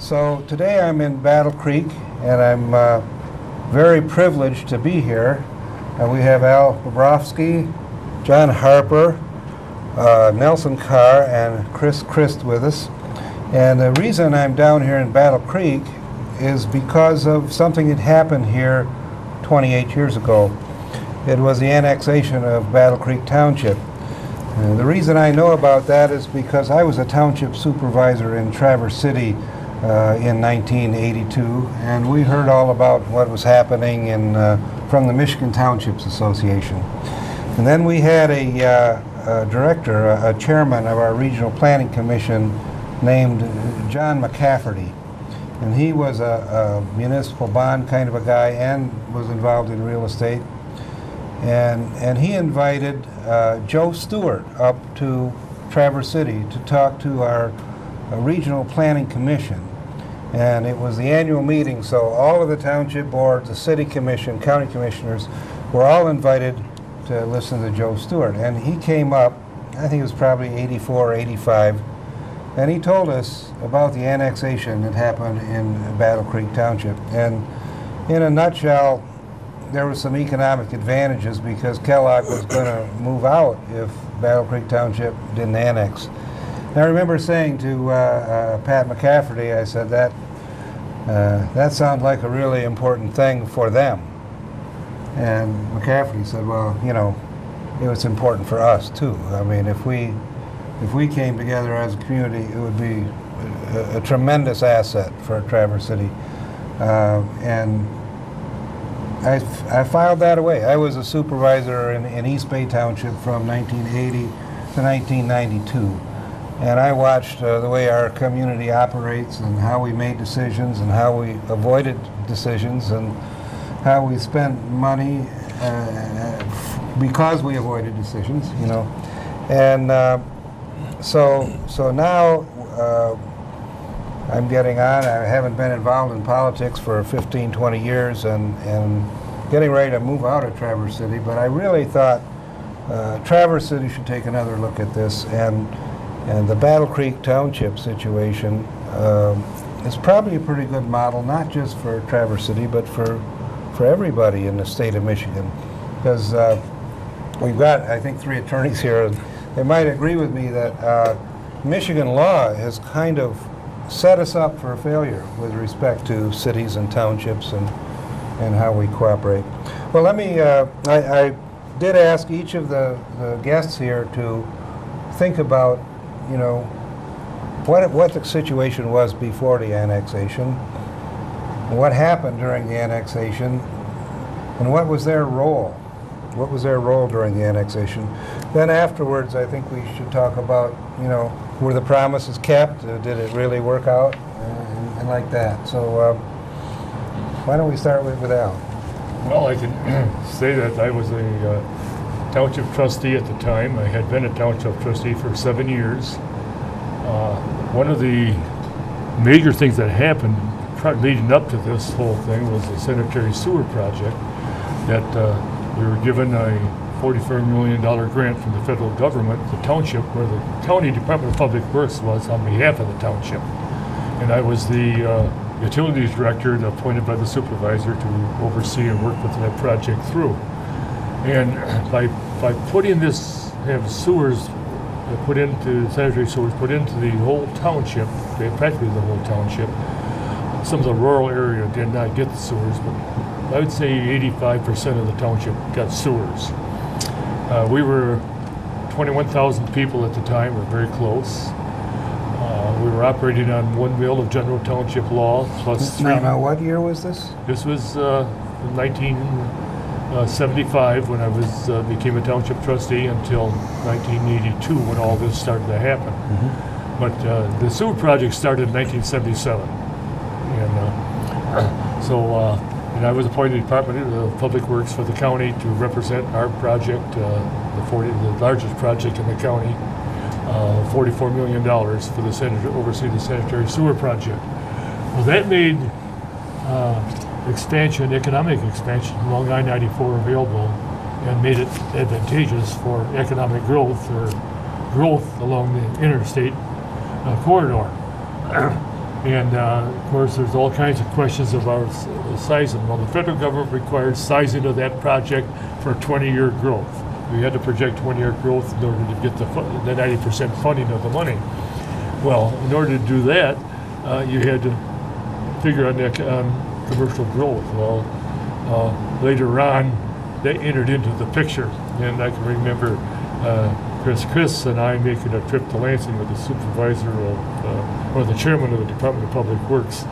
So today I'm in Battle Creek, and I'm very privileged to be here. We have Al Bobrovsky, John Harper, Nelson Carr, and Chris Christ with us. And the reason I'm down here in Battle Creek is because of something that happened here 28 years ago. It was the annexation of Battle Creek Township. The reason I know about that is because I was a township supervisor in Traverse City in 1982, and we heard all about what was happening from the Michigan Townships Association. And then we had a director, a chairman of our regional planning commission named John McCafferty. And he was a municipal bond kind of a guy and was involved in real estate. And he invited Joe Stewart up to Traverse City to talk to our regional planning commission. And it was the annual meeting, so all of the township boards, the city commission, county commissioners were all invited to listen to Joe Stewart. And he came up, I think it was probably 84 or 85, and he told us about the annexation that happened in Battle Creek Township. And in a nutshell, there were some economic advantages because Kellogg was going to move out if Battle Creek Township didn't annex. And I remember saying to Pat McCafferty, I said, that sounds like a really important thing for them. And McCafferty said, well, you know, it was important for us too. I mean, if we came together as a community, it would be a tremendous asset for Traverse City. And I filed that away. I was a supervisor in East Bay Township from 1980 to 1992. And I watched the way our community operates and how we made decisions and how we avoided decisions and how we spent money because we avoided decisions, you know. And so now I'm getting on. I haven't been involved in politics for 15, 20 years and getting ready to move out of Traverse City, but I really thought Traverse City should take another look at this, and the Battle Creek Township situation is probably a pretty good model, not just for Traverse City, but for everybody in the state of Michigan. Because we've got, I think, 3 attorneys here, and they might agree with me that Michigan law has kind of set us up for a failure with respect to cities and townships and how we cooperate. Well, let me, I did ask each of the guests here to think about, you know, what the situation was before the annexation, what happened during the annexation, and what was their role? What was their role during the annexation? Then afterwards, I think we should talk about, you know, were the promises kept? Did it really work out? And like that. So why don't we start with Al? Well, I can say that I was a township trustee at the time. I had been a township trustee for 7 years. One of the major things that happened leading up to this whole thing was the sanitary sewer project that we were given a $44 million grant from the federal government, the township, where the county Department of Public Works was on behalf of the township. And I was the utilities director appointed by the supervisor to oversee and work with that project through. And by putting this, have sewers put into, sanitary sewers put into the whole township, practically the whole township, some of the rural area did not get the sewers, but I would say 85% of the township got sewers. We were 21,000 people at the time. We were very close. We were operating on 1 mill of general township law plus 3. Now, what year was this? This was 1975 when I became a township trustee until 1982 when all this started to happen. Mm-hmm. But the sewer project started in 1977, and and I was appointed to the Department of Public Works for the county to represent our project, the largest project in the county, $44 million for the oversee the sanitary sewer project. Well, that made economic expansion along I-94 available and made it advantageous for economic growth or growth along the interstate corridor. And of course, there's all kinds of questions about the size of them. Well, the federal government requires sizing of that project for 20-year growth. We had to project 20-year growth in order to get the 90% funding of the money. Well, in order to do that, you had to figure on commercial growth. Well, later on, they entered into the picture, and I can remember Chris and I making a trip to Lansing with the supervisor of, or the chairman of the Department of Public Works,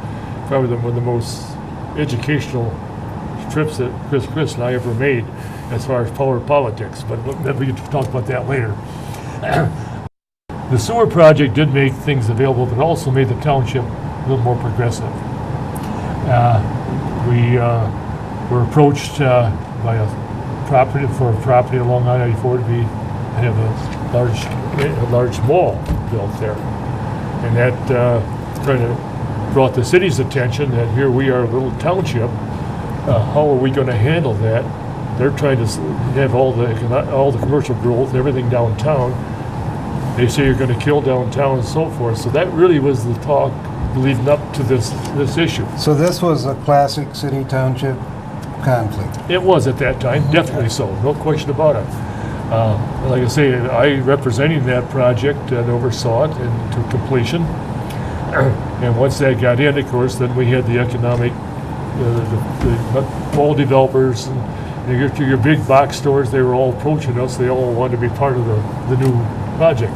probably one of the most educational trips that Chris and I ever made as far as power politics, but we can talk about that later. The sewer project did make things available, but also made the township a little more progressive. We were approached by a property along I-94 to have a large mall built there, and that kind of brought the city's attention that here we are, a little township. How are we going to handle that? They're trying to have all the commercial growth, everything downtown. They say you're going to kill downtown and so forth. So that really was the talk leading up to this issue. So this was a classic city-township conflict. It was at that time, definitely so, no question about it. Like I say, I representing that project and oversaw it to completion. And once that got in, of course, then we had the economic, the mall developers and your big box stores. They were all approaching us. They all wanted to be part of the new project.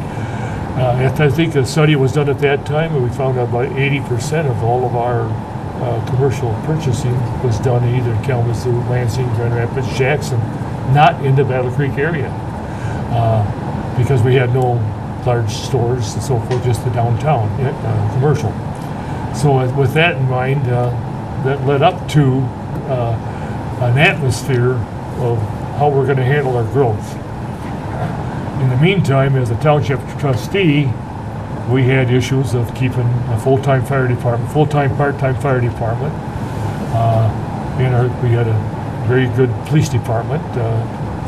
I think a study was done at that time, and we found out about 80% of all of our commercial purchasing was done in either Kalamazoo, Lansing, Grand Rapids, Jackson, not in the Battle Creek area, because we had no large stores and so forth, just the downtown commercial. So with that in mind, that led up to an atmosphere of how we're going to handle our growth. In the meantime, as a township trustee, we had issues of keeping a full-time fire department, full-time, part-time fire department. We had a very good police department.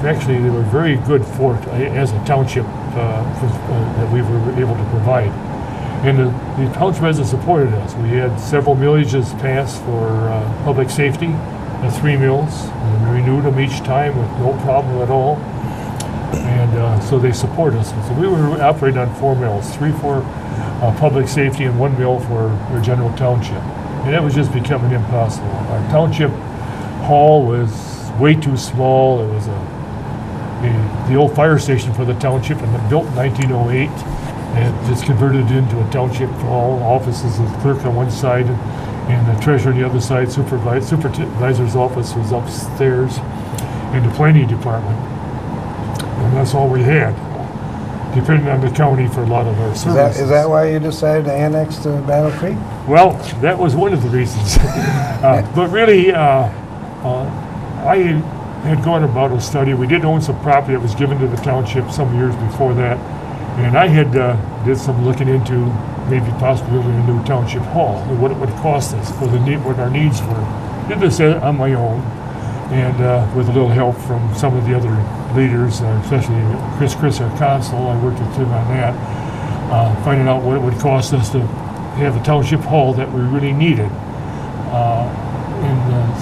Actually, they were very good for it as a township that we were able to provide. And the township residents supported us. We had several millages passed for public safety, 3 mills. And we renewed them each time with no problem at all. And so they support us. So we were operating on 4 mills, 3 for public safety and 1 mill for general township. And that was just becoming impossible. Our township hall was way too small. It was the old fire station for the township, and built in 1908. And just converted into a township hall, offices of clerk on one side and the treasurer on the other side. Supervisor's office was upstairs, and the planning department. And that's all we had, depending on the county for a lot of our services. Is that why you decided to annex to Battle Creek? Well, that was one of the reasons. But really, I had gone about a study. We did own some property that was given to the township some years before that. And I had did some looking into maybe possibly building a new township hall, and what it would cost us for what our needs were. Did this on my own, and with a little help from some of the other leaders, especially Chris, our consul. I worked with him on that, finding out what it would cost us to have a township hall that we really needed.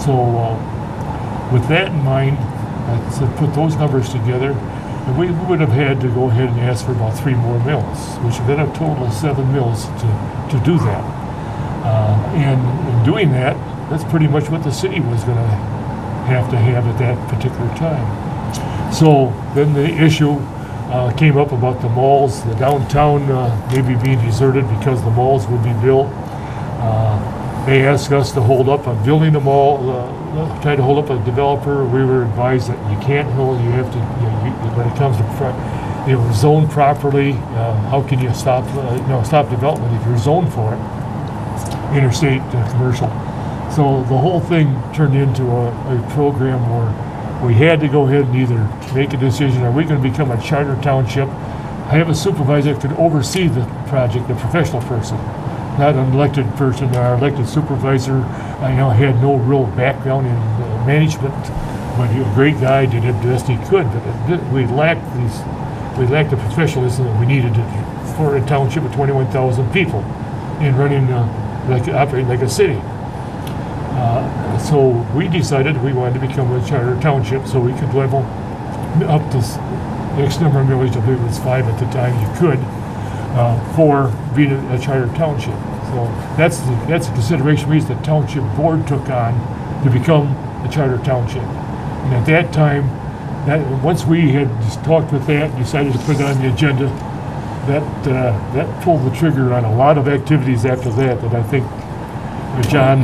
So with that in mind, I said put those numbers together. And we would have had to go ahead and ask for about 3 more mills, which would have been a total of 7 mills to do that. And in doing that, that's pretty much what the city was going to have at that particular time. So then the issue came up about the malls, the downtown maybe being deserted because the malls would be built. They asked us to hold up on building a mall, try to hold up a developer. We were advised that you can't hold, you have to, when it comes to, they were zoned properly. How can you stop development if you're zoned for it? Interstate commercial. So the whole thing turned into a program where we had to go ahead and either make a decision, are we going to become a charter township? I have a supervisor that could oversee the project, a professional person, not an elected person. Our elected supervisor, had no real background in management, but he was a great guy, did the best he could. But we lacked the professionalism that we needed for a township of 21,000 people in running operate like a city. So we decided we wanted to become a charter township so we could level up to X number of millage, I believe it was 5 at the time, you could, for being a charter township. So that's the consideration we, the township board took on to become a charter township. And at that time, once we had just talked with that, decided to put it on the agenda, that pulled the trigger on a lot of activities after that I think John,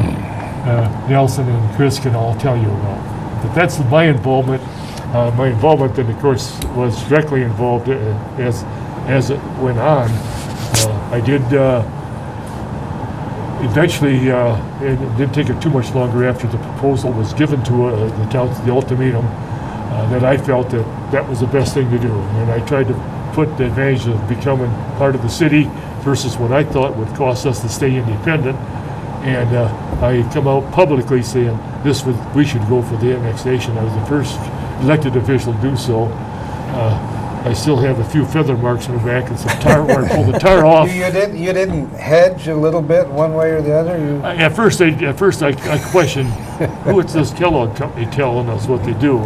Nelson, and Chris can all tell you about. But that's my involvement. My involvement then, of course, was directly involved as it went on. I did eventually, it didn't take it too much longer after the proposal was given to the ultimatum, that I felt that was the best thing to do. And I tried to put the advantage of becoming part of the city versus what I thought would cost us to stay independent. And I come out publicly saying we should go for the annexation. I was the first elected official to do so. I still have a few feather marks on my back and some tar where I pulled the tar off. You didn't hedge a little bit one way or the other? At first I questioned who is this Kellogg company telling us what they do.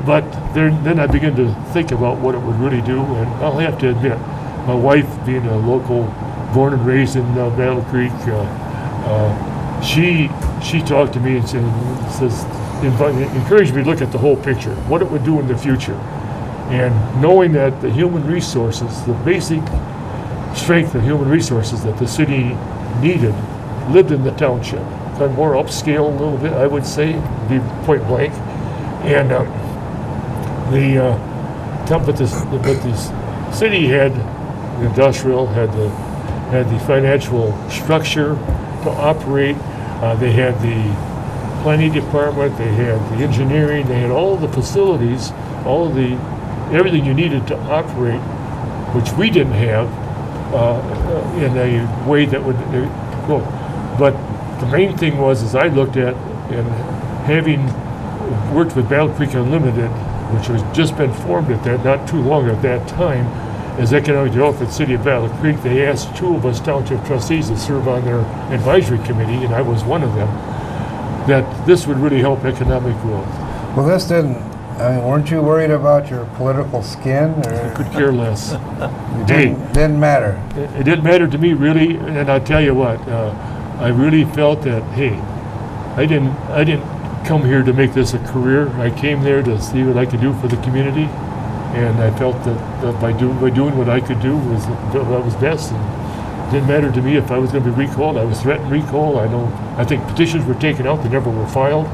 But then I began to think about what it would really do, and I'll have to admit, my wife, being a local, born and raised in Battle Creek, she talked to me and encouraged me to look at the whole picture, what it would do in the future. And knowing that the human resources, the basic strength of human resources that the city needed, lived in the township. Kind of more upscale a little bit, I would say, be point blank. And but the city had the industrial, had the financial structure to operate. They had the planning department, they had the engineering, they had all the facilities, everything you needed to operate, which we didn't have in a way that would go. But the main thing was, as I looked at, and having worked with Battle Creek Unlimited, which was just been formed not too long at that time, as Economic Development City of Battle Creek, they asked 2 of us township trustees to serve on their advisory committee, and I was one of them, that this would really help economic growth. Well, this didn't, weren't you worried about your political skin? Or? I could care less. It didn't matter. It didn't matter to me, really, and I'll tell you what, I really felt that, hey, I didn't come here to make this a career. I came there to see what I could do for the community, and I felt that by doing what I could do was best. And it didn't matter to me if I was going to be recalled. I was threatened recall. I think petitions were taken out; they never were filed.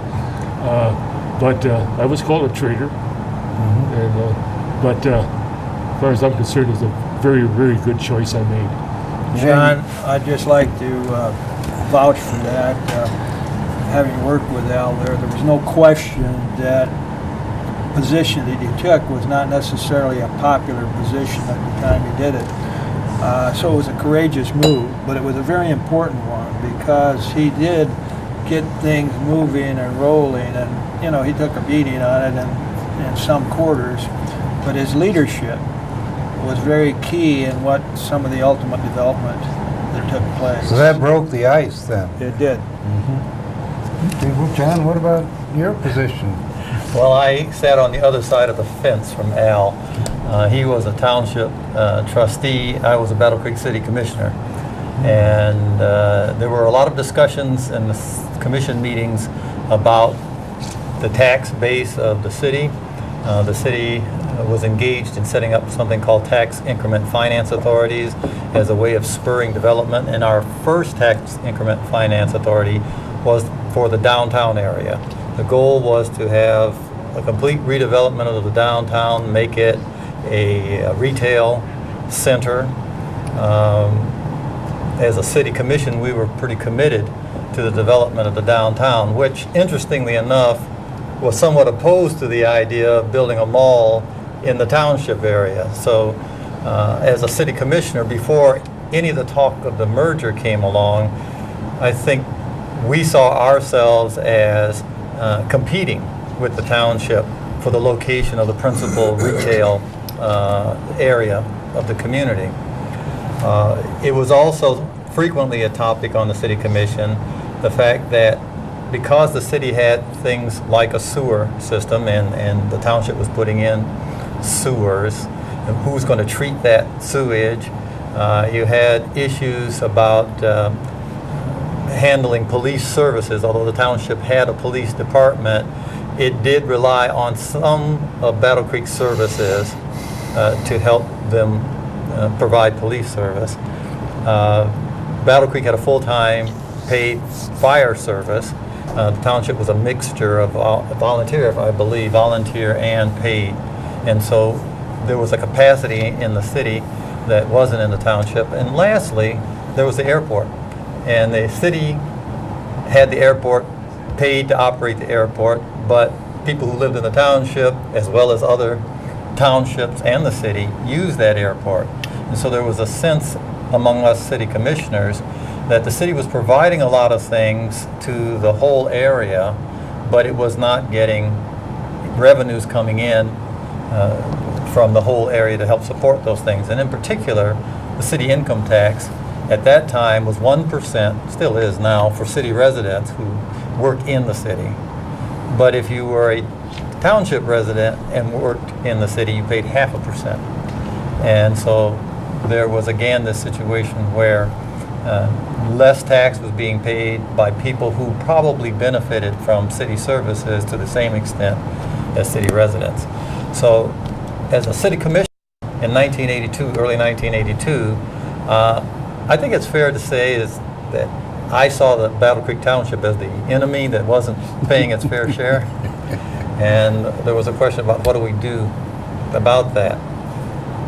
But I was called a traitor. Mm-hmm. But as far as I'm concerned, it's a very, very good choice I made. John, I'd just like to vouch for that. Having worked with Al there was no question that position that he took was not necessarily a popular position at the time he did it. So it was a courageous move, but it was a very important one because he did get things moving and rolling, and he took a beating on it in some quarters, but his leadership was very key in what some of the ultimate development that took place. So that broke the ice then? It did. Mm-hmm. Okay, well, John, what about your position? Well, I sat on the other side of the fence from Al. He was a township trustee. I was a Battle Creek City Commissioner. And there were a lot of discussions in the commission meetings about the tax base of the city. The city was engaged in setting up something called tax increment finance authorities as a way of spurring development. And our first tax increment finance authority was for the downtown area. The goal was to have a complete redevelopment of the downtown, make it a retail center. As a city commission, we were pretty committed to the development of the downtown, which, interestingly enough, was somewhat opposed to the idea of building a mall in the township area. So as a city commissioner, before any of the talk of the merger came along, I think we saw ourselves as competing with the township for the location of the principal retail area of the community. It was also frequently a topic on the city commission, the fact that because the city had things like a sewer system and the township was putting in sewers, and who's going to treat that sewage, you had issues about handling police services. Although the township had a police department, it did rely on some of Battle Creek services to help them provide police service. Battle Creek had a full-time paid fire service. The township was a mixture of volunteer, I believe, volunteer and paid. And so there was a capacity in the city that wasn't in the township. And lastly, there was the airport. And the city had the airport, paid to operate the airport, but people who lived in the township, as well as other townships and the city, used that airport. And so there was a sense among us city commissioners that the city was providing a lot of things to the whole area, but it was not getting revenues coming in from the whole area to help support those things. And in particular, the city income tax at that time was 1%, still is now, for city residents who work in the city. But if you were a township resident and worked in the city, you paid 0.5%. And so there was again this situation where less tax was being paid by people who probably benefited from city services to the same extent as city residents. So as a city commissioner in 1982, early 1982, I think it's fair to say is that I saw the Battle Creek Township as the enemy that wasn't paying its fair share. And there was a question about what do we do about that.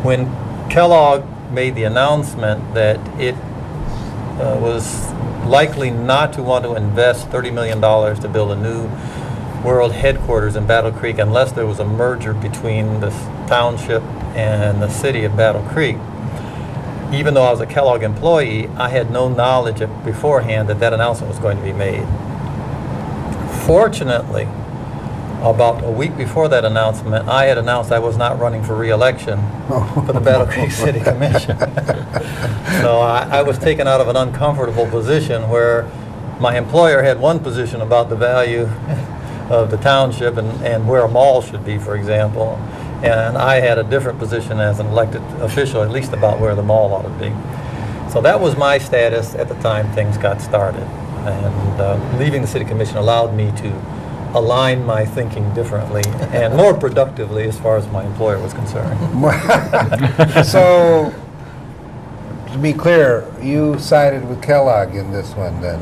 When Kellogg made the announcement that it was likely not to want to invest $30 million to build a new world headquarters in Battle Creek unless there was a merger between the township and the city of Battle Creek. Even though I was a Kellogg employee, I had no knowledge beforehand that that announcement was going to be made. Fortunately, about a week before that announcement, I had announced I was not running for re-election for the Battle Creek City Commission. So I was taken out of an uncomfortable position where my employer had one position about the value of the township and where a mall should be, for example. And I had a different position as an elected official, at least about where the mall ought to be. So that was my status at the time things got started. And leaving the City Commission allowed me to align my thinking differently and more productively as far as my employer was concerned. So, to be clear, you sided with Kellogg in this one then?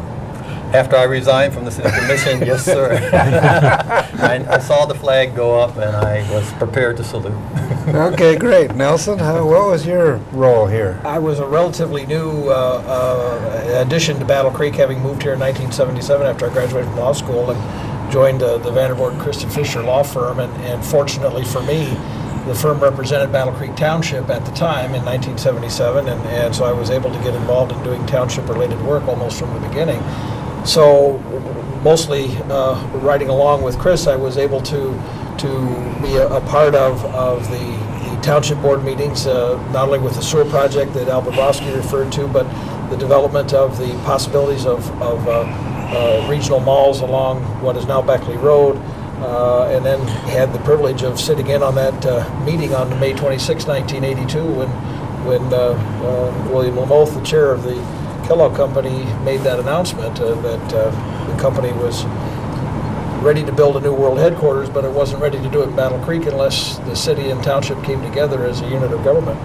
After I resigned from the City Commission, yes, sir. I saw the flag go up and I was prepared to salute. Okay, great. Nelson, what was your role here? I was a relatively new addition to Battle Creek, having moved here in 1977 after I graduated from law school and joined the Vandervoort and Christian Fisher law firm. And fortunately for me, the firm represented Battle Creek Township at the time in 1977, and so I was able to get involved in doing township-related work almost from the beginning. So mostly riding along with Chris, I was able to be a part of the township board meetings, not only with the sewer project that Al Bobrovsky referred to, but the development of the possibilities of regional malls along what is now Beckley Road, and then had the privilege of sitting in on that meeting on May 26, 1982, when William Lamoth, the chair of the Kellogg Company, made that announcement that the company was ready to build a new world headquarters, but it wasn't ready to do it in Battle Creek unless the city and township came together as a unit of government.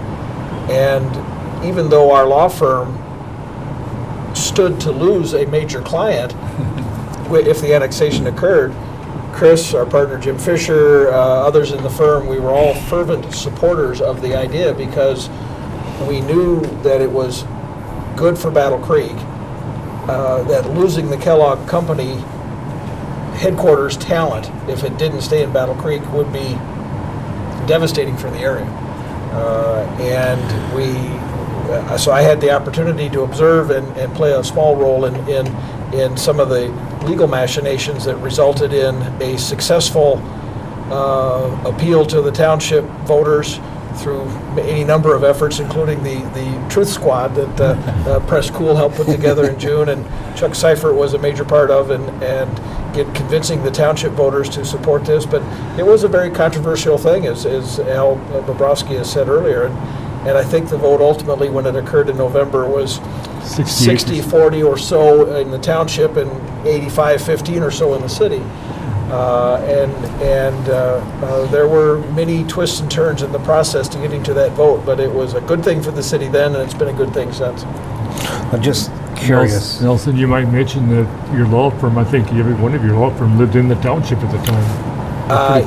And even though our law firm stood to lose a major client if the annexation occurred, Chris, our partner Jim Fisher, others in the firm, we were all fervent supporters of the idea because we knew that it was good for Battle Creek, that losing the Kellogg Company headquarters talent, if it didn't stay in Battle Creek, would be devastating for the area. So I had the opportunity to observe and play a small role in some of the legal machinations that resulted in a successful appeal to the township voters through any number of efforts, including the Truth Squad that Press Cool helped put together in June, and Chuck Seifert was a major part of, and get convincing the township voters to support this. But it was a very controversial thing, as Al Bobrovsky has said earlier, and I think the vote ultimately, when it occurred in November, was 60-40 or so in the township and 85-15 or so in the city. There were many twists and turns in the process to getting to that vote, but it was a good thing for the city then, and it's been a good thing since. I'm just curious. Nelson, you might mention that your law firm, I think every one of your law firm lived in the township at the time.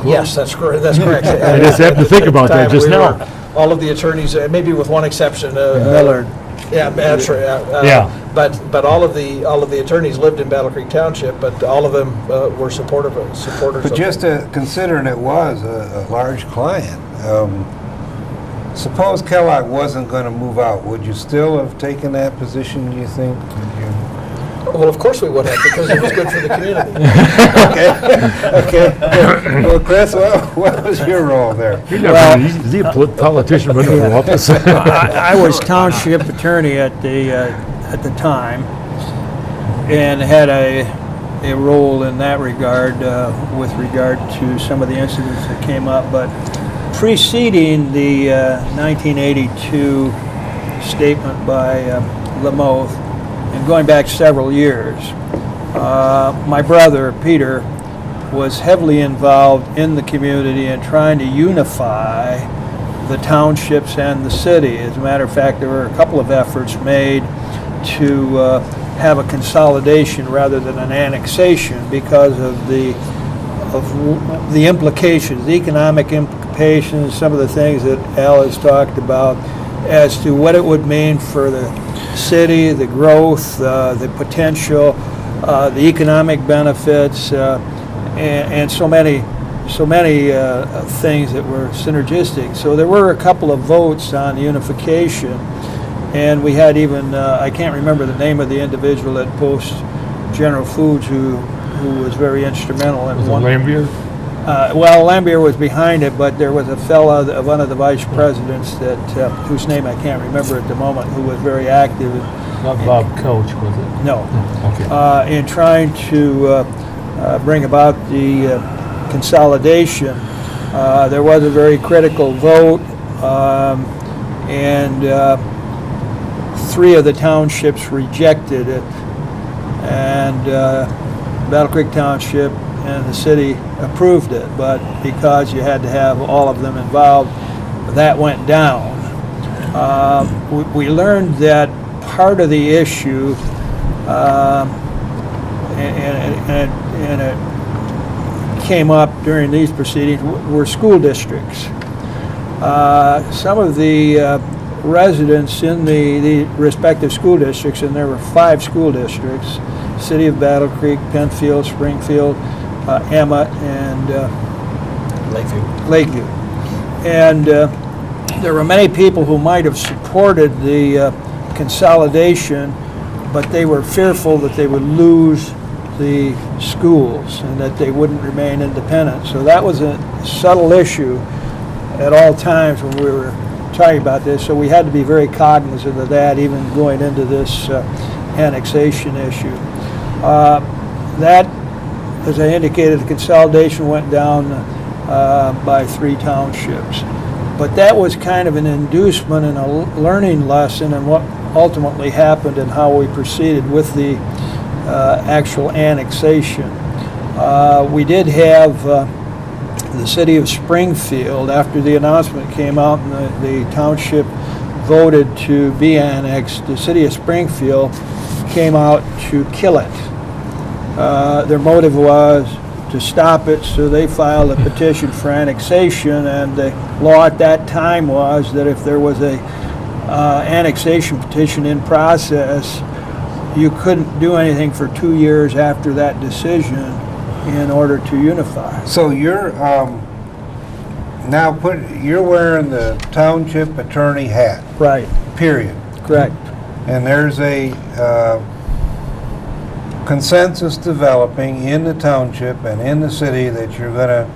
Yes, that's correct. That's correct. I just happened to think about that just now. All of the attorneys, maybe with one exception, Millard. Yeah, that's right. Yeah. But all of the attorneys lived in Battle Creek Township, but all of them were supporters. But just considering it was a large client, suppose Kellogg wasn't going to move out, would you still have taken that position, do you think? Well, of course we would have, because it was good for the community. Okay. Well, Chris, what was your role there? Is he a politician running for office? I was township attorney at the time, and had a role in that regard with regard to some of the incidents that came up. But preceding the 1982 statement by Lamoth, and going back several years, my brother Peter was heavily involved in the community and trying to unify the townships and the city. As a matter of fact, there were a couple of efforts made to have a consolidation rather than an annexation because of the implications, the economic implications, some of the things that Al has talked about as to what it would mean for the city, the growth, the potential, the economic benefits, and so many things that were synergistic. So there were a couple of votes on unification, and we had even, I can't remember the name of the individual at Post General Foods who was very instrumental in one. Lambier? Well, Lambier was behind it, but there was a fella, one of the vice presidents, that whose name I can't remember at the moment, who was very active. Not Bob Coach, was it? No. Okay. In trying to bring about the consolidation. There was a very critical vote, and 3 of the townships rejected it, and Battle Creek Township and the city approved it, but because you had to have all of them involved, that went down. We learned that part of the issue, and it came up during these proceedings, were school districts. Some of the residents in the respective school districts, and there were 5 school districts: City of Battle Creek, Penfield, Springfield, Emmett, and Lakeview. And there were many people who might have supported the consolidation, but they were fearful that they would lose the schools and that they wouldn't remain independent. So that was a subtle issue at all times when we were talking about this. So we had to be very cognizant of that, even going into this annexation issue. That, as I indicated, the consolidation went down by 3 townships. But that was kind of an inducement and a learning lesson in what ultimately happened and how we proceeded with the actual annexation. We did have the city of Springfield, after the announcement came out and the township voted to be annexed, the city of Springfield came out to kill it. Their motive was to stop it, so they filed a petition for annexation, and the law at that time was that if there was a annexation petition in process, you couldn't do anything for 2 years after that decision in order to unify. So you're you're wearing the township attorney hat. Right. Period. Correct. And there's a consensus developing in the township and in the city that you're going to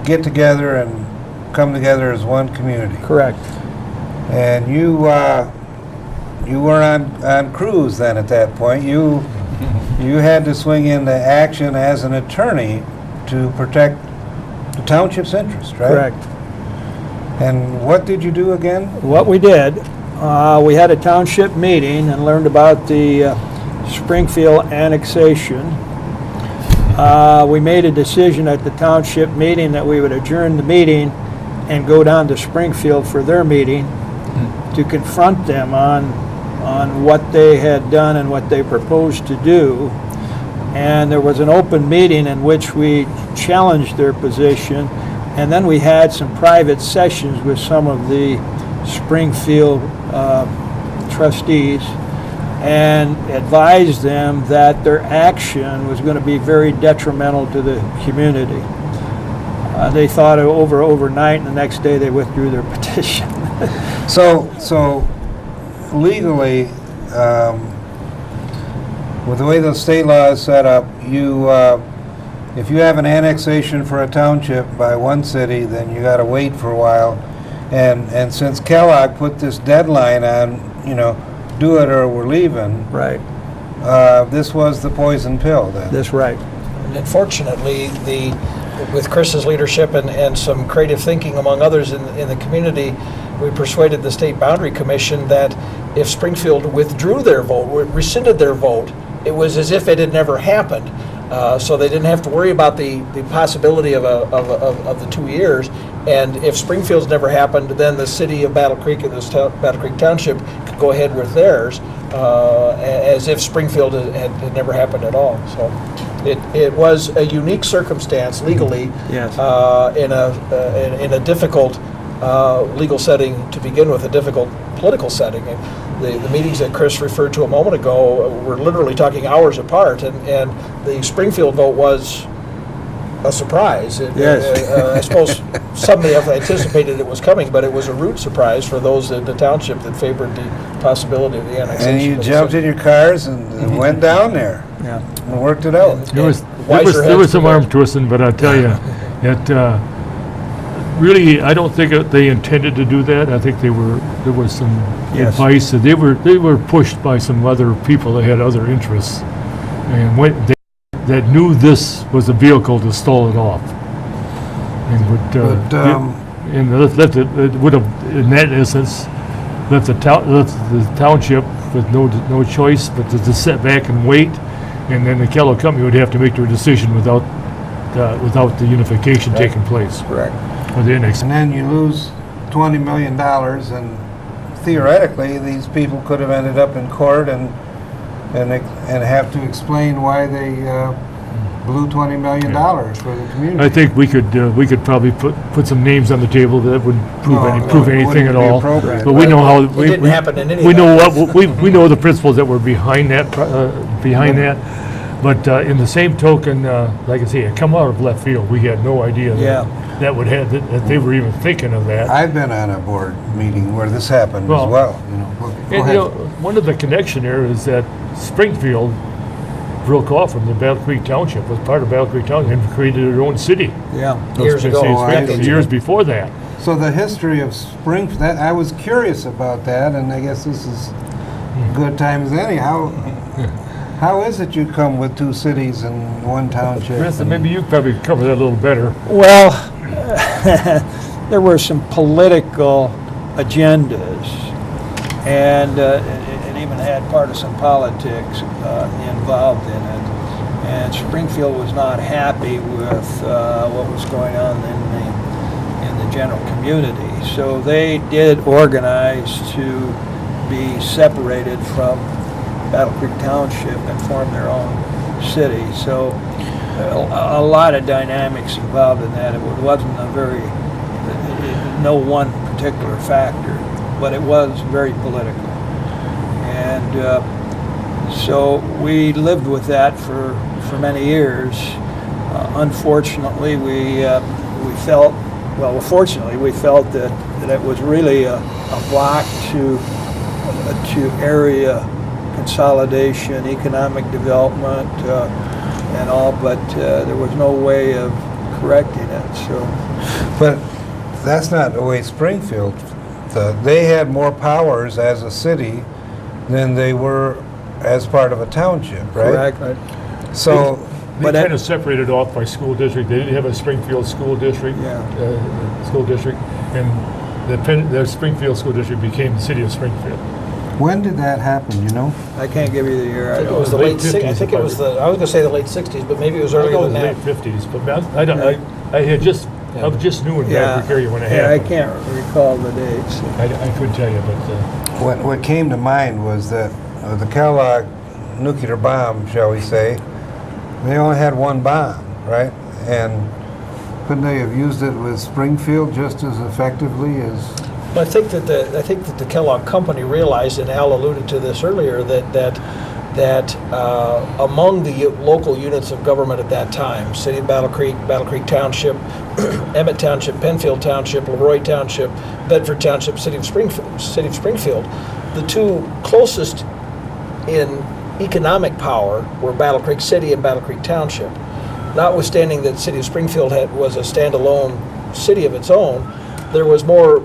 get together and come together as one community. Correct. And you were on cruise then at that point. You had to swing into action as an attorney to protect the township's interest, right? Correct. And what did you do again? What we did, we had a township meeting and learned about the Springfield annexation. We made a decision at the township meeting that we would adjourn the meeting and go down to Springfield for their meeting to confront them on what they had done and what they proposed to do. And there was an open meeting in which we challenged their position, and then we had some private sessions with some of the Springfield trustees and advised them that their action was going to be very detrimental to the community. They thought it over overnight, and the next day they withdrew their petition. So legally, with the way the state law is set up, if you have an annexation for a township by one city, then you got to wait for a while. And since Kellogg put this deadline on, do it or we're leaving, Right. This was the poison pill then. That's right. And unfortunately, with Chris's leadership and some creative thinking among others in the community, we persuaded the State Boundary Commission that if Springfield withdrew their vote, rescinded their vote, it was as if it had never happened. So they didn't have to worry about the possibility of the 2 years. And if Springfield's never happened, then the city of Battle Creek and the Battle Creek Township could go ahead with theirs, as if Springfield had never happened at all. So it was a unique circumstance legally, Yes. in a difficult legal setting to begin with, a difficult political setting. The meetings that Chris referred to a moment ago were literally talking hours apart, and the Springfield vote was a surprise. Yes. I suppose somebody else anticipated it was coming, but it was a rude surprise for those in the township that favored the possibility of the annexation. And you of the jumped city. in your cars and went down there Yeah. and worked it out. There was wiser there was heads some prevailed. arm twisting, but I tell you, it really, I don't think they intended to do that. I think there was some Yes. advice that they were pushed by some other people that had other interests, and that knew this was a vehicle to stall it off, and would have, in that instance, left the township with no choice but to sit back and wait, and then the Kellogg Company would have to make their decision without the unification taking place. Correct. Or the annex. And then you lose $20 million, and theoretically, these people could have ended up in court and have to explain why they blew $20 million for the community. I think we could probably put some names on the table that wouldn't prove it anything wouldn't at be all. appropriate. But we know how It didn't happen in any we of know that. we know the principles that were behind that. But in the same token, like I say, it come out of left field. We had no idea that would have that they were even thinking of that. I've been on a board meeting where this happened Well, as well. Go And ahead. one of the connection there is that Springfield broke off from the Battle Creek Township, was part of Battle Creek Township, and created their own city. Yeah. Years ago. Years before that. So the history of Springfield, I was curious about that, and I guess this is good time as any. How is it you come with two cities and one township? Chris, maybe you probably cover that a little better. Well, there were some political agendas, and it even had partisan politics involved in it. And Springfield was not happy with what was going on in the general community. So they did organize to be separated from Battle Creek Township and form their own city. So a lot of dynamics involved in that. It wasn't no one particular factor, but it was very political. And so we lived with that for many years. Unfortunately, fortunately, we felt that it was really a block to area consolidation, economic development, and all, but there was no way of correcting it. So, But that's not the way Springfield, they had more powers as a city than they were as part of a township, right? Correct. So, They But kind of separated off by school district. They didn't have a Springfield school district, and the Springfield school district became the city of Springfield. when did that happen, you know? I can't give you the year. I I think it was don't the know. late 60s. I think it was I was going to say the late 60s, but maybe it was I earlier know it than was that. late 50s, but I don't. I was just new in Battle Creek area when it Yeah, I happened. can't recall the dates. I couldn't tell you, but What came to mind was that the Kellogg nuclear bomb, shall we say, they only had one bomb, right? And couldn't they have used it with Springfield just as effectively as? Well, I think that the Kellogg Company realized, and Al alluded to this earlier, that among the local units of government at that time, City of Battle Creek Township, Emmett Township, Penfield Township, Leroy Township, Bedford Township, City of Springfield, the two closest in economic power were Battle Creek City and Battle Creek Township. Notwithstanding that City of Springfield was a standalone city of its own, there was more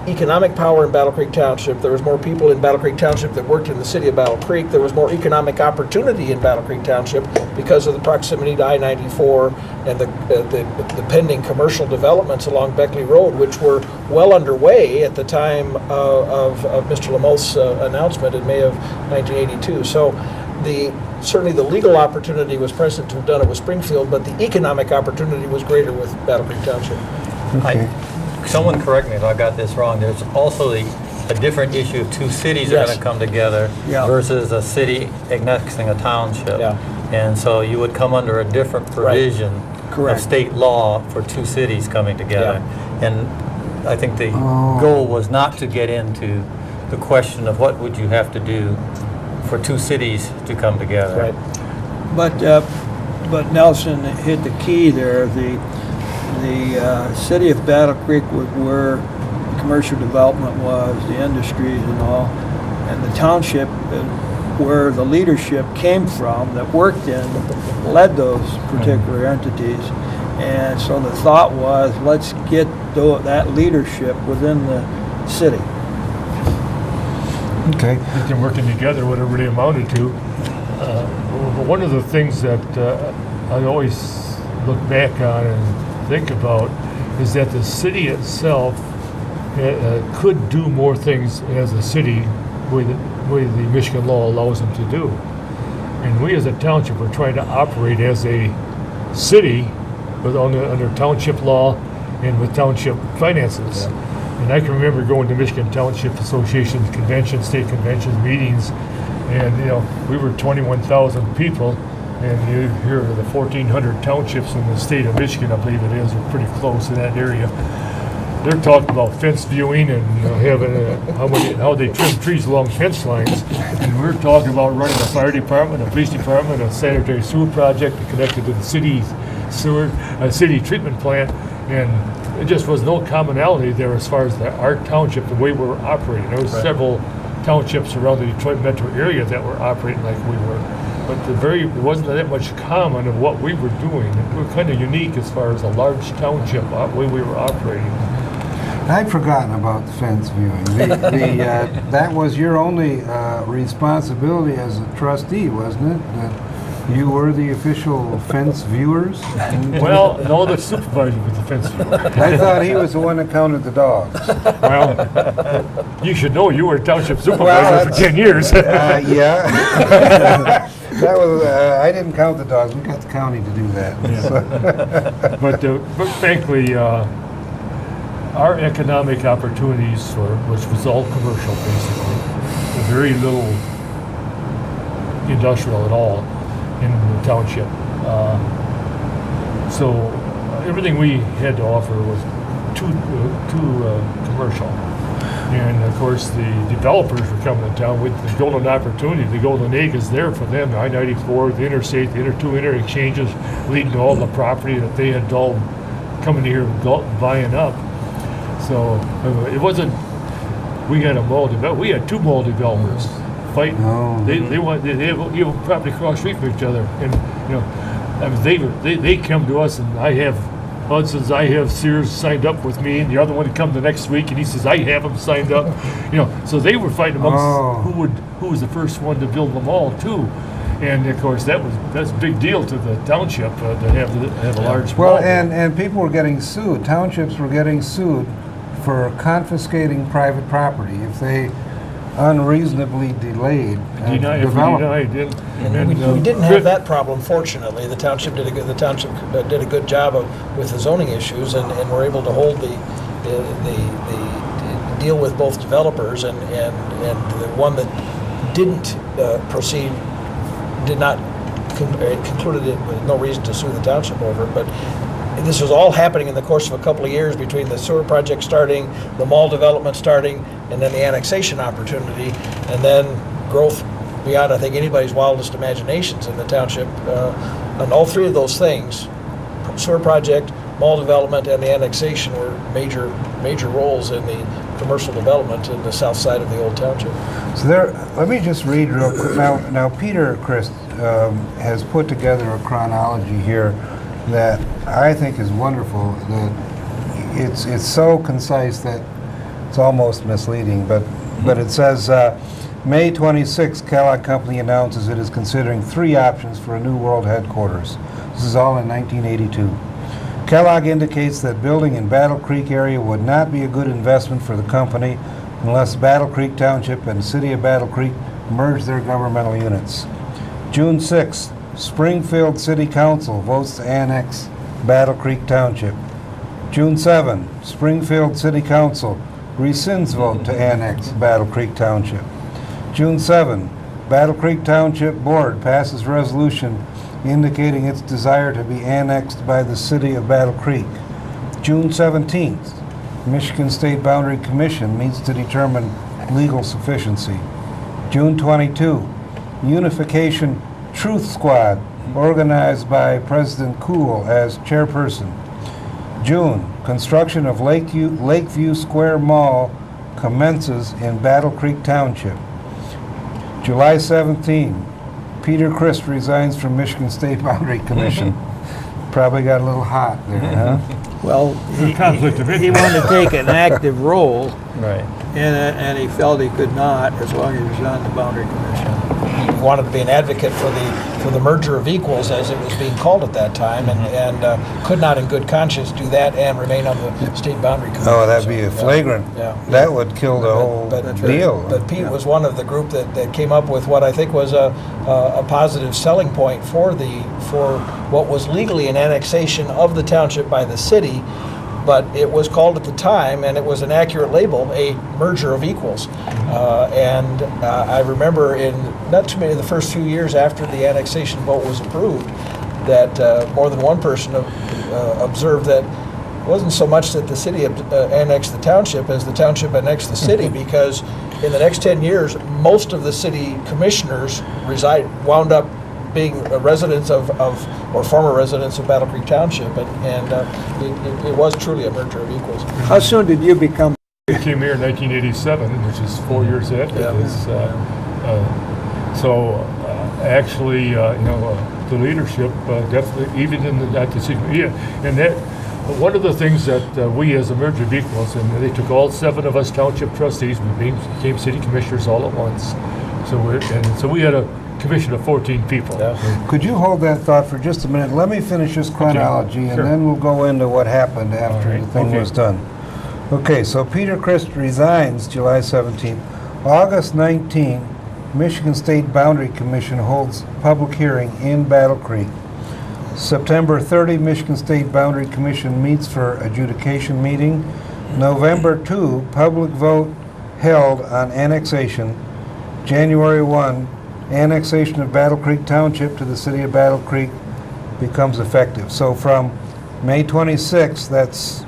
economic power in Battle Creek Township. There was more people in Battle Creek Township that worked in the city of Battle Creek. There was more economic opportunity in Battle Creek Township because of the proximity to I-94 and the pending commercial developments along Beckley Road, which were well underway at the time of Mr. Lamoth's announcement in May of 1982. So certainly the legal opportunity was present to have done it with Springfield, but the economic opportunity was greater with Battle Creek Township. Okay. Someone correct me if I got this wrong. There's also a different issue of two cities are Yes. going to come together Yeah. versus a city annexing a township. Yeah. And so you would come under a different provision Correct. of state law for two cities coming together. And I think the Oh. goal was not to get into the question of what would you have to do for two cities to come together. Right. But Nelson hit the key there. The city of Battle Creek was where commercial development was, the industries and all, and the township where the leadership came from that worked in, led those particular entities. And so the thought was, let's get that leadership within the city. Okay. I think working together, whatever they amounted to. But one of the things that I always look back on and think about is that the city itself could do more things as a city way the Michigan law allows them to do. And we as a township are trying to operate as a city but under township law and with township finances. And I can remember going to Michigan Township Association conventions, state conventions, meetings, and we were 21,000 people, and you hear the 1,400 townships in the state of Michigan, I believe it is, we're pretty close in that area. They're talking about fence viewing and having how they trim trees along fence lines, and we're talking about running a fire department, a police department, a sanitary sewer project connected to the city sewer, a city treatment plant, and there just was no commonality there as far as our township, the way we were operating. There was several townships around the Detroit metro area that were operating like we were, but there wasn't that much common of what we were doing. We were kind of unique as far as a large township way we were operating. I'd forgotten about the fence viewing. That was your only responsibility as a trustee, wasn't it? That you were the official fence viewers? Well, no, the supervisor was the fence viewer. I thought he was the one that counted the dogs. Well, you should know you were township supervisor Well, for 10 years. Yeah. That was, I didn't count the dogs. We got the county to do that. But frankly, our economic opportunities, which was all commercial basically, very little industrial at all in the township. So everything we had to offer was too commercial. And of course, the developers were coming to town with the golden opportunity. The golden egg is there for them. The I-94, the interstate, the two interexchanges leading to all the property that they had all coming here and buying up. So it wasn't. We had a mall develop. We had two mall developers fighting. Oh. They have property across the street from each other, and I mean, they come to us, and I have Bud says, I have Sears signed up with me, and the other one would come the next week, and he says, I have them signed up. So they were fighting amongst who was the first one to build them all too. And of course, that's a big deal to the township to have a large Well, mall. and people were getting sued. Townships were getting sued for confiscating private property if they unreasonably delayed development. We didn't have that problem, fortunately. The township did a good job with the zoning issues, and were able to hold the deal with both developers, and the one that didn't proceed did not concluded it with no reason to sue the township over it. But this was all happening in the course of a couple of years between the sewer project starting, the mall development starting, and then the annexation opportunity, and then growth beyond, I think, anybody's wildest imaginations in the township. And all three of those things, sewer project, mall development, and the annexation, were major roles in the commercial development in the south side of the old township. So let me just read real quick. Now Peter Christ has put together a chronology here that I think is wonderful. That it's so concise that it's almost misleading. But it says May 26, Kellogg Company announces it is considering 3 options for a new world headquarters. This is all in 1982. Kellogg indicates that building in Battle Creek area would not be a good investment for the company unless Battle Creek Township and the City of Battle Creek merge their governmental units. June 6, Springfield City Council votes to annex Battle Creek Township. June 7, Springfield City Council rescinds vote to annex Battle Creek Township. June 7, Battle Creek Township Board passes resolution indicating its desire to be annexed by the City of Battle Creek. June 17th, Michigan State Boundary Commission meets to determine legal sufficiency. June 22, Unification Truth Squad, organized by President Cool as chairperson. June, construction of Lakeview Square Mall commences in Battle Creek Township. July 17, Peter Christ resigns from Michigan State Boundary Commission. Probably got a little hot there, huh? Well, conflict of interest. he wanted to take an active role Right. in it, and he felt he could not as long as he was on the Boundary Commission. He wanted to be an advocate for the merger of equals, as it was being called at that time, and could not in good conscience do that and remain on the State Boundary Commission. Oh, that'd be a flagrant. Yeah. That would kill the whole deal. But Pete was one of the group that came up with what I think was a positive selling point for what was legally an annexation of the township by the city, but it was called at the time, and it was an accurate label, a merger of equals. I remember in not too many of the first few years after the annexation vote was approved, that more than one person observed that it wasn't so much that the city annexed the township as the township annexed the city, because in the next 10 years, most of the city commissioners wound up being residents of or former residents of Battle Creek Township, and it was truly a merger of equals. How soon did you become? I came here in 1987, which is 4 years after this. Actually, the leadership definitely, even in that decision, and that one of the things that we as a merger of equals, and they took all 7 of us township trustees, we became city commissioners all at once. So we had a commission of 14 people. Yeah. Could you hold that thought for just a minute? Let me finish this chronology, sure. and then we'll go into what happened after All right, the thing okay. was done. Okay, so Peter Christ resigns July 17th. August 19, Michigan State Boundary Commission holds public hearing in Battle Creek. September 30, Michigan State Boundary Commission meets for adjudication meeting. November 2, public vote held on annexation. January 1, annexation of Battle Creek Township to the City of Battle Creek becomes effective. So from May 26th, that's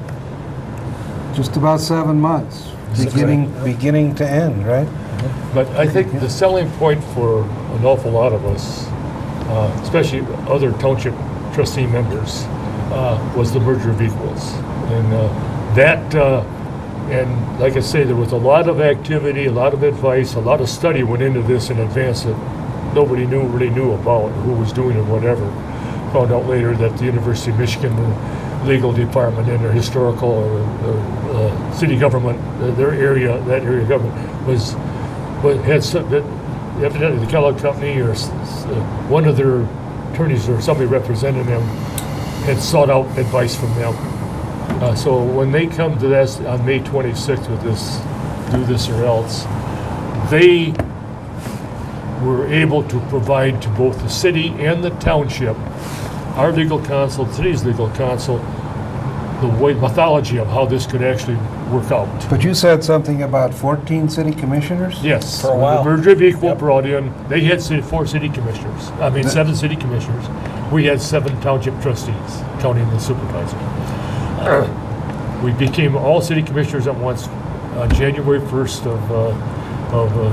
just about 7 months, beginning to end, right? But I think the selling point for an awful lot of us, especially other township trustee members, was the merger of equals. And and like I say, there was a lot of activity, a lot of advice, a lot of study went into this in advance that nobody really knew about, who was doing it, whatever. Found out later that the University of Michigan legal department and their historical or city government, their area, that area of government had some, that evidently the Kellogg Company or one of their attorneys or somebody representing them had sought out advice from them. So when they come to this on May 26th with this, do this or else, they were able to provide to both the city and the township, our legal counsel, the city's legal counsel, the way mythology of how this could actually work out. But you said something about 14 city commissioners? Yes. For a while. The merger of equal Yep. brought in, they had 4 city commissioners. I mean, 7 city commissioners. We had 7 township trustees, counting the supervisor. We became all city commissioners at once on January 1st of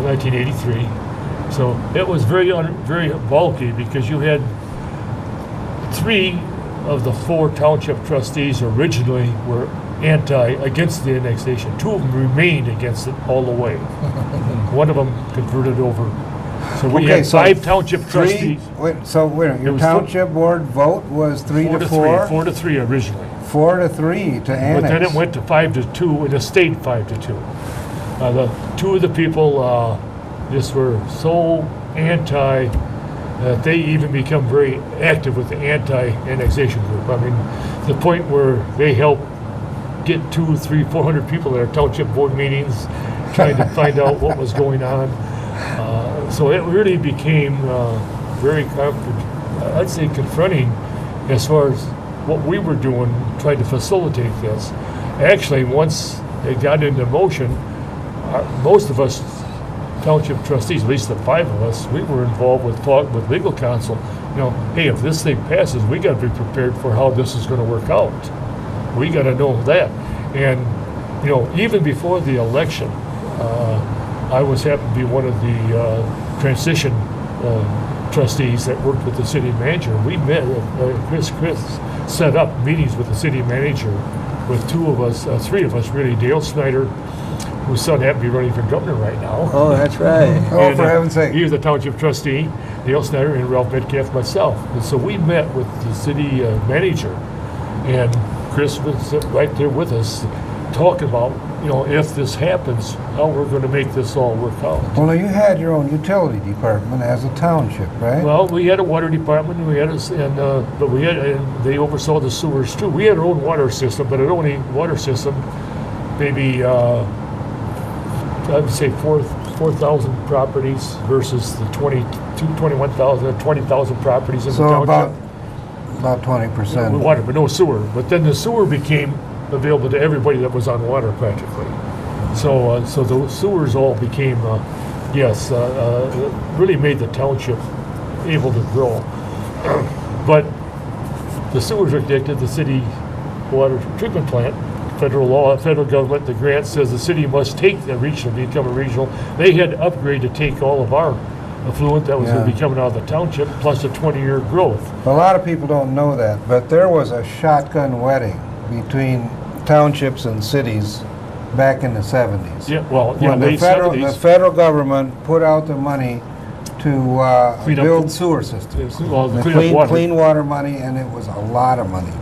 1983. So it was very bulky because you had 3 of the 4 township trustees originally were against the annexation. 2 of them remained against it all the way. One of them converted over. So we had 5 township trustees. Wait a minute, your was township board vote was 3 to 4? 4 to 3 originally. 4 to 3 to annex. But then it went to 5 to 2, and it stayed 5 to 2. The 2 of the people just were so anti that they even become very active with the anti-annexation group. I mean, the point where they helped get 200, 300, 400 people at our township board meetings trying to find out what was going on. So it really became very, I'd say, confronting as far as what we were doing, trying to facilitate this. Actually, once it got into motion, most of us township trustees, at least the 5 of us, we were involved with talk with legal counsel. You know, hey, if this thing passes, we got to be prepared for how this is going to work out. We got to know that. And you know, even before the election, I happened to be one of the transition trustees that worked with the city manager. We met. Chris set up meetings with the city manager with 2 of us, 3 of us really. Dale Snyder, whose son happened to be running for governor right now. Oh, that's right. Oh, for heaven's sake. He was a township trustee, Dale Snyder, and Ralph Metcalf, myself. And so we met with the city manager, and Chris was right there with us, talking about, you know, if this happens, how we're going to make this all work out. Well, now you had your own utility department as a township, right? Well, we had a water department, and they oversaw the sewers too. We had our own water system, but our only water system, maybe I would say 4,000 properties versus the 21,000, 20,000 properties in the township. About 20%. Water, but no sewer. But then the sewer became available to everybody that was on water practically. So the sewers all became, really made the township able to grow. But the sewers are addicted, the city water treatment plant, federal law, federal government, the grant says the city must take the regional, become a regional. They had to upgrade to take all of our affluent that was going to be coming out of the township, plus a 20-year growth. A lot of people don't know that, but there was a shotgun wedding between townships and cities back in the 70s. Yeah, well, yeah, When late 70s. the federal government put out the money to Clean up build the- sewer systems. Well, the The clean up water. clean water money, and it was a lot of money.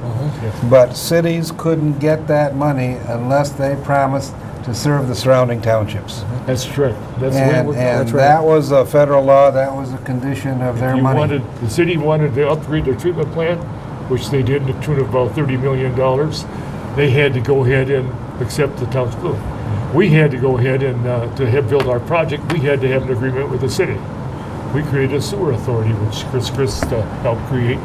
Yes. But cities couldn't get that money unless they promised to serve the surrounding townships. That's correct. That's the way it And, worked out. and That's right. that was a federal law, that was a condition of their money. The city wanted to upgrade their treatment plant, which they did to the tune of about $30 million. They had to go ahead and accept the town's blue. We had to go ahead and to have build our project, we had to have an agreement with the city. We created a sewer authority, which Chris helped create,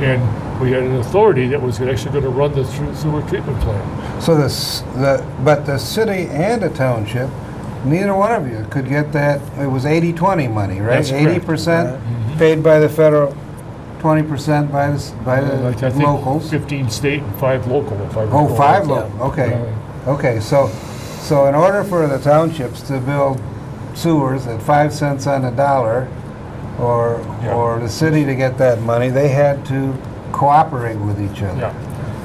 and we had an authority that was actually going to run the sewer treatment plant. So but the city and the township, neither one of you could get that, it was 80-20 money, right? That's correct. 80% paid by the federal, 20% by the Like I think locals. 15 state and 5 local, if I recall. Oh, 5 yeah. local, okay. Okay, so in order for the townships to build sewers at 5 cents on the dollar, or the city to get that money, they had to cooperate with each other. Yeah.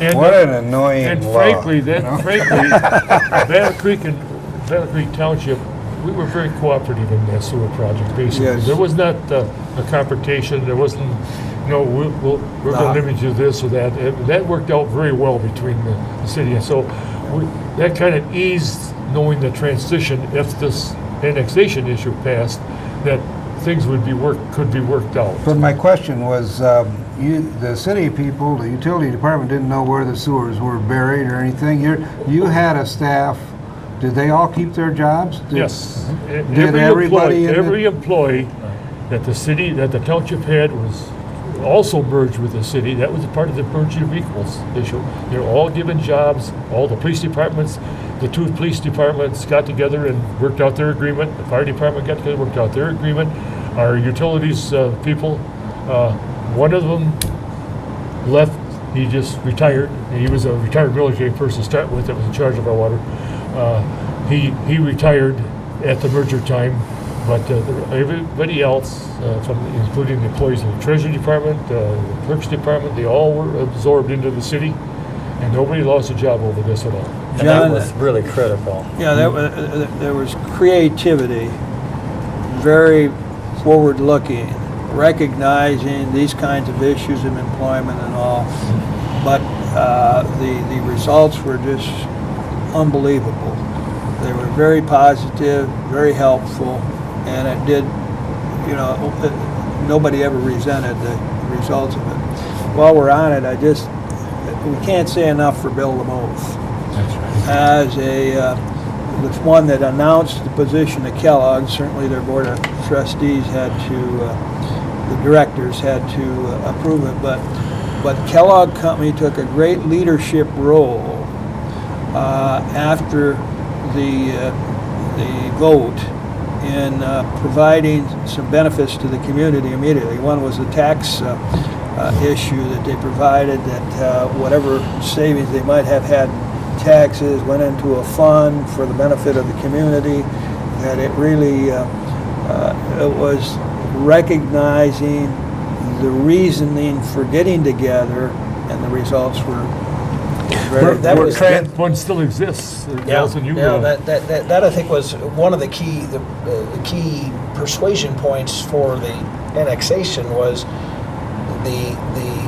And, What an annoying and law. frankly, you know? Battle Creek and Battle Creek Township, we were very cooperative in that sewer project, basically. Yes. There was not a confrontation, there wasn't no, we're going to limit you to this or that. That worked out very well between the city, and so that kind of eased knowing the transition, if this annexation issue passed, that things could be worked out. But my question was, the city people, the utility department didn't know where the sewers were buried or anything. You had a staff. Did they all keep their jobs? Yes. Did everybody? Every employee that the township had was also merged with the city. That was a part of the merging of equals issue. They're all given jobs. All the police departments, the two police departments got together and worked out their agreement. The fire department got together, worked out their agreement. Our utilities people, one of them left. He just retired. He was a retired military person to start with that was in charge of our water. He retired at the merger time, but everybody else, including the employees of the Treasury Department, the Clerks Department, they all were absorbed into the city, and nobody lost a job over this at all. And that was really critical. Yeah, there was creativity, very forward-looking, recognizing these kinds of issues of employment and all, but the results were just unbelievable. They were very positive, very helpful, and it did, nobody ever resented the results of it. While we're on it, we can't say enough for Bill LaMoth. That's right. As the one that announced the position of Kellogg, certainly their board of trustees the directors had to approve it, but Kellogg Company took a great leadership role after the vote in providing some benefits to the community immediately. One was the tax issue that they provided, that whatever savings they might have had in taxes went into a fund for the benefit of the community, that it really it was recognizing the reasoning for getting together, and the results were very That one still exists. Nelson, that I think was one of the key persuasion points for the annexation was the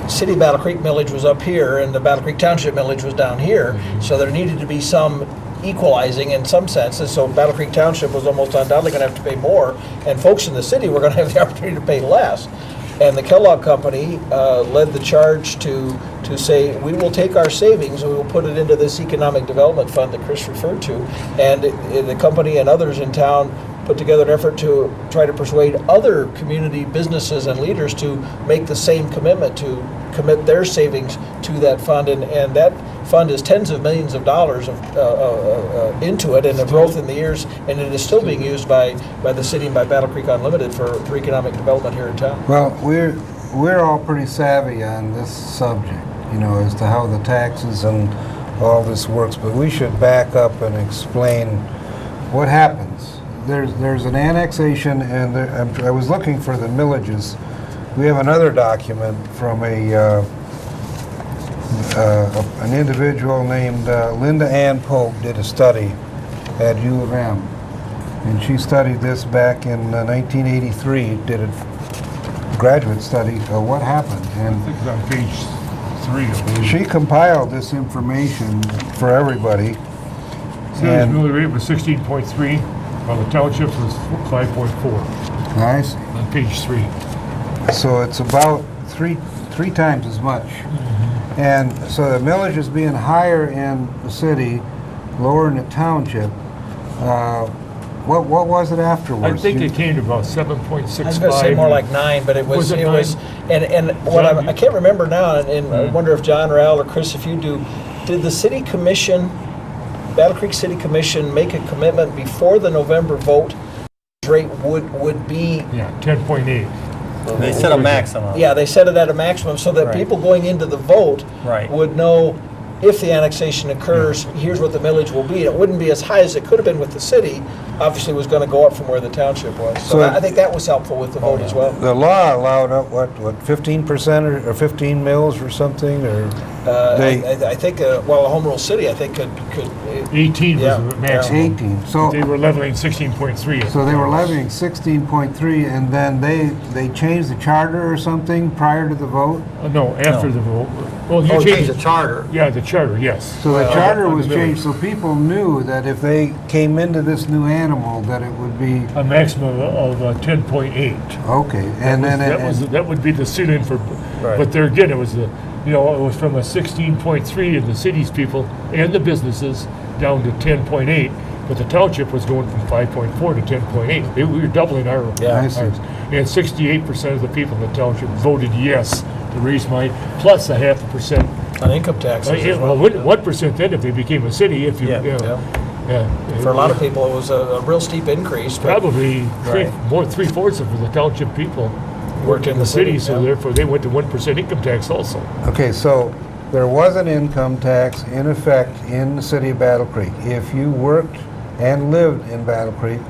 city of Battle Creek millage was up here and the Battle Creek Township millage was down here, so there needed to be some equalizing in some senses. So Battle Creek Township was almost undoubtedly going to have to pay more, and folks in the city were going to have the opportunity to pay less. And the Kellogg Company led the charge to say, we will take our savings and we will put it into this economic development fund that Chris referred to. And the company and others in town put together an effort to try to persuade other community businesses and leaders to make the same commitment, to commit their savings to that fund. And that fund is tens of millions of dollars into it, and the growth in the years, and it is still being used by the city and by Battle Creek Unlimited for economic development here in town. Well, we're all pretty savvy on this subject, as to how the taxes and all this works, but we should back up and explain what happens. There's an annexation, and I was looking for the millages. We have another document from an individual named Linda Ann Polk did a study at U of M, and she studied this back in 1983, did a graduate study of what happened. And I think it's on page 3 of it. she compiled this information for everybody. City's millage rate was 16.3, while the township was 5.4 Nice. on page 3. So it's about three times as much. And so the millage is being higher in the city, lower in the township. What was it afterwards? I think it came to about 7.65. I was going to say more like 9, but it was, and what I can't remember now, and I wonder if John or Al or Chris, if you do, did the city commission, Battle Creek City Commission, make a commitment before the November vote rate would be? Yeah, 10.8. They set a maximum. Yeah, they set it at a maximum so that people going into the vote would know, if the annexation occurs, here's what the millage will be. It wouldn't be as high as it could have been with the city, obviously was going to go up from where the township was. So So I think that was helpful with the vote as well. The law allowed up, what, 15% or 15 mils or something, or I think, well, a home rule city, I think could 18 Yeah, was the maximum. 18. So, They were leveling 16.3. so they were levying 16.3, and then they changed the charter or something prior to the vote? No, after No. the vote. Well, you Oh, change changed the charter. Yeah, the charter, yes. So the charter was the village. changed, so people knew that if they came into this new animal, that it would be, A maximum of 10.8. okay, and then, That would be the ceiling for, Right. but there again, it was it was from a 16.3 in the city's people and the businesses down to 10.8, but the township was going from 5.4 to 10.8. We were doubling our, Yeah. I see. ours. And 68% of the people in the township voted yes to raise mine, plus a 0.5%. on income taxes as Well, well. 1% then if they became a city, if you, Yeah, yeah. For a lot of people, it was a real steep increase, but Probably Right. three-fourths of the township people worked in the city. so yeah. therefore they went to 1% income tax also. okay, so there was an income tax in effect in the city of Battle Creek. If you worked and lived in Battle Creek,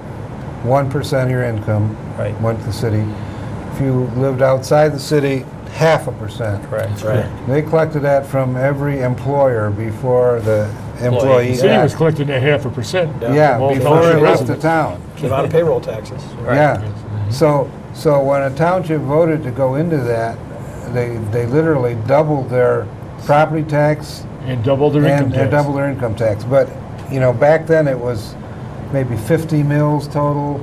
1% of your income Right. went to the city. If you lived outside the city, 0.5%. Correct. Right. They collected that from every employer before the The employee city was act. collecting that 0.5%. Yeah, from all before township it left the residents. town. Came out of payroll taxes. Yeah. So when a township voted to go into that, they literally doubled their property tax And double their income and tax. doubled their income tax. But, back then it was maybe 50 mils total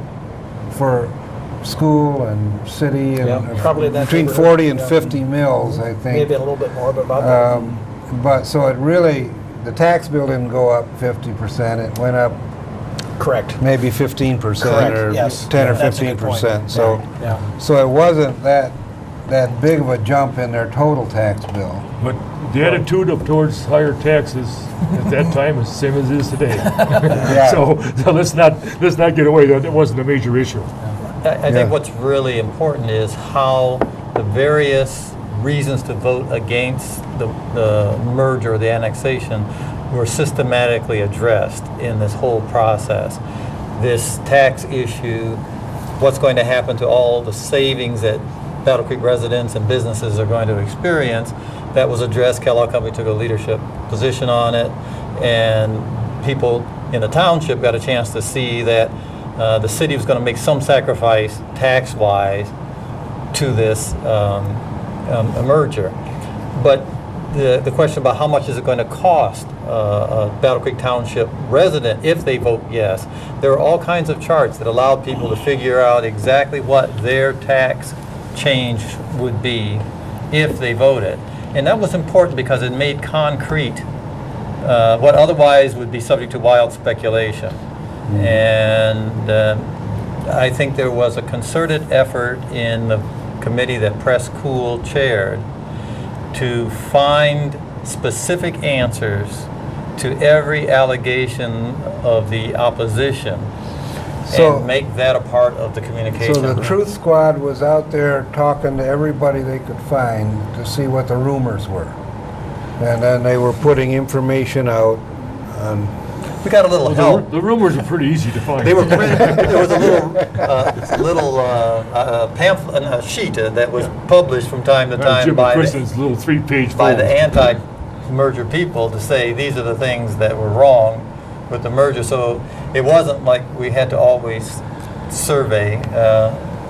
for school and city, and Yeah, probably in that between neighborhood, 40 and yeah. 50 mils, I Maybe think. a little bit more, but about that. But so it really, the tax bill didn't go up 50%. It went up Correct. maybe 15% Correct, or yes. 10 or That's a good point. 15%. So. Yeah. So it wasn't that big of a jump in their total tax bill. But the attitude towards higher taxes at that time is the same as it is today. Yeah. So let's not get away that it wasn't a major issue. I Yeah. think what's really important is how the various reasons to vote against the merger or the annexation were systematically addressed in this whole process. This tax issue, what's going to happen to all the savings that Battle Creek residents and businesses are going to experience, that was addressed. Kellogg Company took a leadership position on it, and people in the township got a chance to see that the city was going to make some sacrifice tax-wise to this merger. But the question about how much is it going to cost a Battle Creek Township resident if they vote yes, there are all kinds of charts that allow people to figure out exactly what their tax change would be if they voted. And that was important because it made concrete what otherwise would be subject to wild speculation. And I think there was a concerted effort in the committee that Press Cool chaired to find specific answers to every allegation of the opposition So- and make that a part of the communication. So the Truth Squad was out there talking to everybody they could find to see what the rumors were. And then they were putting information out on, We got a little help. The rumors are pretty easy to find. They were printed, there was a little pamphlet, a sheet that was published from time to time Jim by Christen's little 3-page the folder. anti-merger people to say these are the things that were wrong with the merger. So it wasn't like we had to always survey.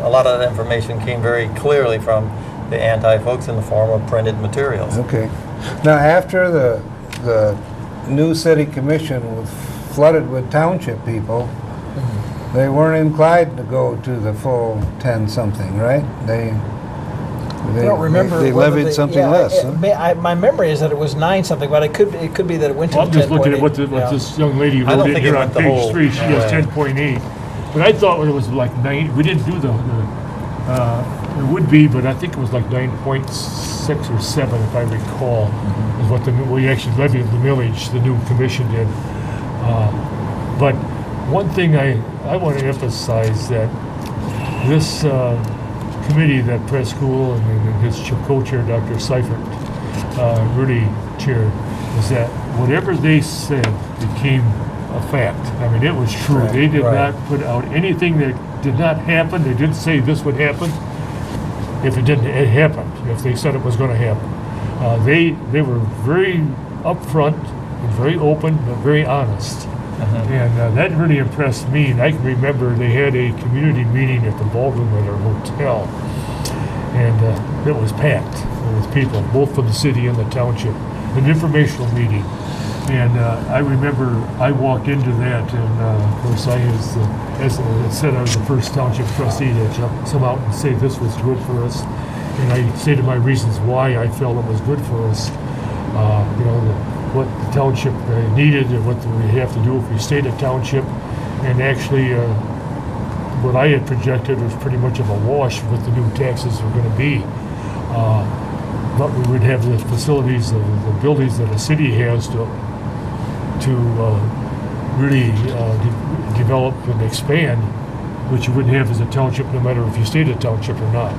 A lot of that information came very clearly from the anti-folks in the form of printed materials. okay. Now, after the new city commission was flooded with township people, they weren't inclined to go to the full 10-something, right? They I don't remember. They whether levied something yeah, less. huh? my memory is that it was 9 something, but it could be that it went to Well, I'm the just looking at 10.8. what this young lady I don't wrote in think here it on went the page whole 3. She has way. 10.8. But I thought it was like 9, we didn't do it would be, but I think it was like 9.6 or 7, if I recall, is what we actually levied the millage, the new commission did. But one thing I want to emphasize that this committee that Press School and his co-chair, Dr. Seifert, really chaired, is that whatever they said became a fact. I mean, it was true. Right, They did right. not put out anything that did not happen. They didn't say this would happen. If it didn't, it happened. If they said it was going to happen. They were very upfront and very open, but very honest. And that really impressed me. And I can remember they had a community meeting at the ballroom at our hotel. And it was packed with people, both from the city and the township. An informational meeting. And I remember I walked into that, and of course I was, as I said, I was the first township trustee to come out and say this was good for us. And I stated my reasons why I felt it was good for us. You know, what the township needed and what we have to do if we stayed a township. And actually, what I had projected was pretty much of a wash what the new taxes were going to be. But we would have the facilities, the buildings that a city has to really develop and expand, which you wouldn't have as a township, no matter if you stayed a township or not.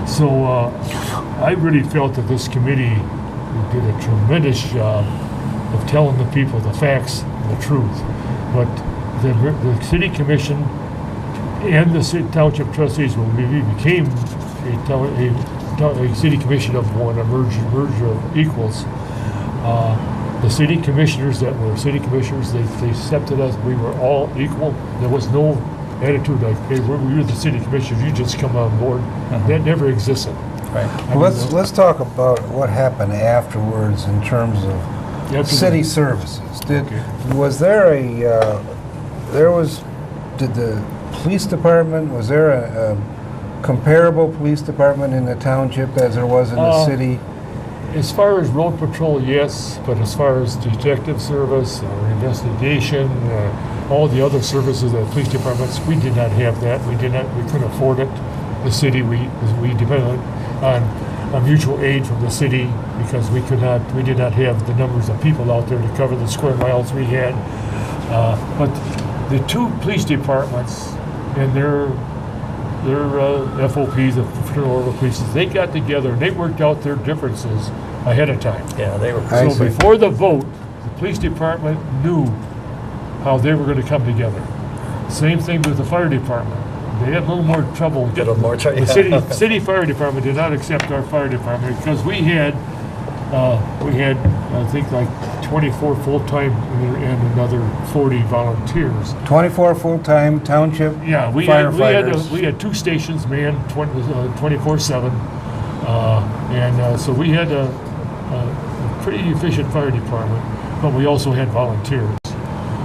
So I really felt that this committee did a tremendous job of telling the people the facts and the truth. But the city commission and the township trustees, when we became a city commission of one, a merger of equals, the city commissioners that were city commissioners, they accepted us. We were all equal. There was no attitude like, hey, we're the city commissioners, you just come on board. That never existed. Right. I mean, Let's talk about what happened afterwards in terms of after city the- services. Okay. Was there did the police department, was there a comparable police department in the township as there was in the city? As far as road patrol, yes, but as far as detective service or investigation, all the other services of the police departments, we did not have that. We couldn't afford it. The city, we depended on a mutual aid from the city because we did not have the numbers of people out there to cover the square miles we had. But the two police departments and their FOPs, the fraternal order polices, they got together and they worked out their differences ahead of time. Yeah, they were. I So see. before the vote, the police department knew how they were going to come together. Same thing with the fire department. They had a little more trouble. Get a little more trouble, The yeah. city fire department did not accept our fire department because we had I think like 24 full-time and another 40 volunteers. 24 full-time township Yeah, firefighters. we had two stations manned 24/7, and so we had a pretty efficient fire department, but we also had volunteers.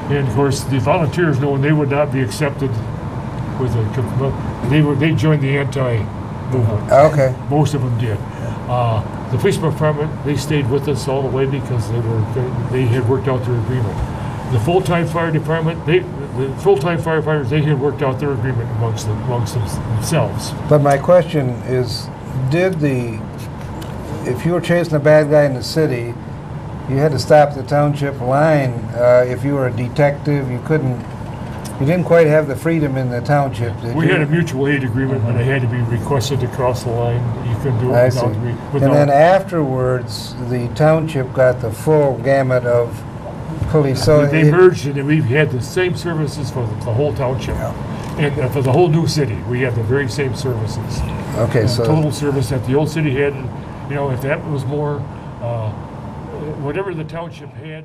And of course, the volunteers, knowing they would not be accepted with they joined the anti-movement. Okay. Most of them did. The police department, they stayed with us all the way because they had worked out their agreement. The full-time fire department, the full-time firefighters, they had worked out their agreement amongst themselves. But my question is, if you were chasing a bad guy in the city, you had to stop the township line. If you were a detective, you didn't quite have the freedom in the township, did We you? had a mutual aid agreement, but it had to be requested to cross the line. You couldn't do it I see. without. And then afterwards, the township got the full gamut of police. So They merged and we had the same services for the whole township. And for the whole new city, we had the very same services. okay, so Total service that the old city had, if that was more, whatever the township had,